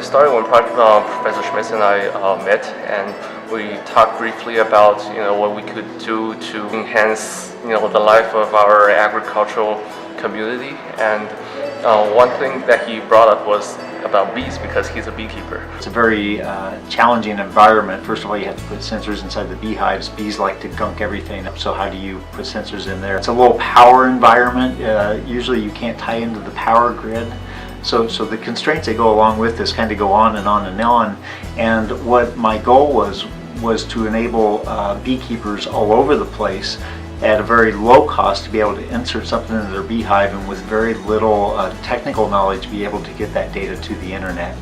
It started when Professor Schmitz and I met, and we talked briefly about what we could do to enhance the life of our agricultural community. And one thing that he brought up was about bees, because he's a beekeeper. It's a very challenging environment. First of all, you have to put sensors inside the beehives. Bees like to gunk everything up, so how do you put sensors in there? It's a low power environment. Usually you can't tie into the power grid. So the constraints that go along with this kind of go on and on and on. And what my goal was to enable beekeepers all over the place at a very low cost to be able to insert something into their beehive, and with very little technical knowledge be able to get that data to the internet.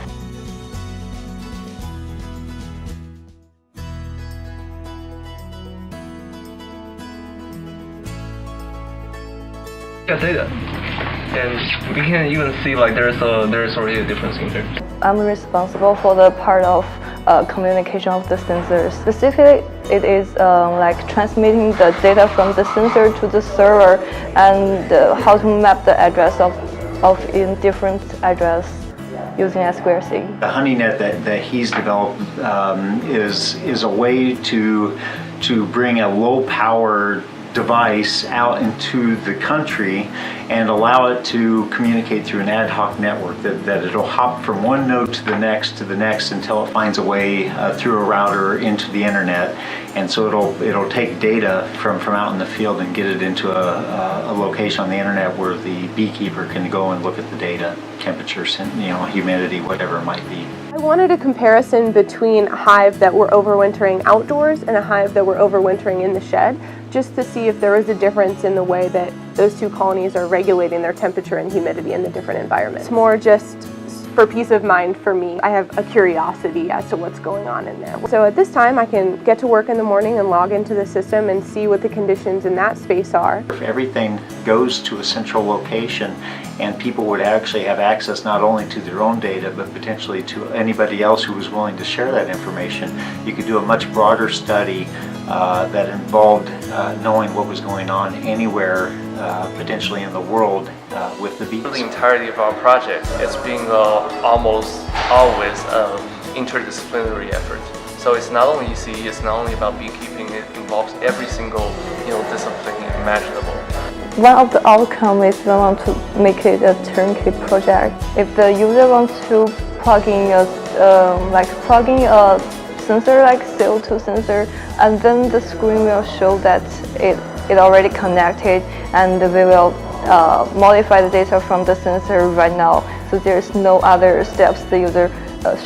Data, and we can even see there's already a difference in there. I'm responsible for the part of communication of the sensors. Specifically, it is transmitting the data from the sensor to the server, and how to map the address of in different address using SQRC. The honey net that he's developed is a way to bring a low power device out into the country and allow it to communicate through an ad hoc network, that it'll hop from one node to the next until it finds a way through a router into the internet. And so it'll take data from out in the field and get it into a location on the internet where the beekeeper can go and look at the data, temperature, humidity, whatever it might be. I wanted a comparison between a hive that we're overwintering outdoors and a hive that we're overwintering in the shed, just to see if there was a difference in the way that those two colonies are regulating their temperature and humidity in the different environments. It's more just for peace of mind for me. I have a curiosity as to what's going on in there. So at this time I can get to work in the morning and log into the system and see what the conditions in that space are. If everything goes to a central location and people would actually have access not only to their own data but potentially to anybody else who was willing to share that information, you could do a much broader study that involved knowing what was going on anywhere potentially in the world with the bees. For the entirety of our project, it's being almost always an interdisciplinary effort. So it's not only ECE, it's not only about beekeeping, it involves every single discipline imaginable. One of the outcomes is we want to make it a turnkey project. If the user wants to plug in a sensor like CO2 sensor, and then the screen will show that it already connected, and we will modify the data from the sensor right now. So there's no other steps the user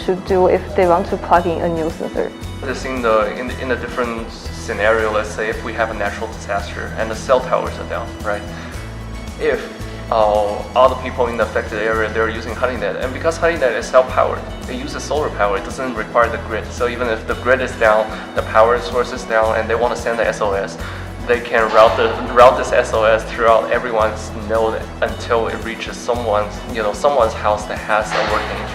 should do if they want to plug in a new sensor. Just in a different scenario, let's say if we have a natural disaster and the cell towers are down, right? If all the people in the affected area, they're using HoneyNet, and because HoneyNet is self-powered, it uses solar power, it doesn't require the grid. So even if the grid is down, the power source is down, and they want to send the SOS, they can route this SOS throughout everyone's node until it reaches someone's house that has a working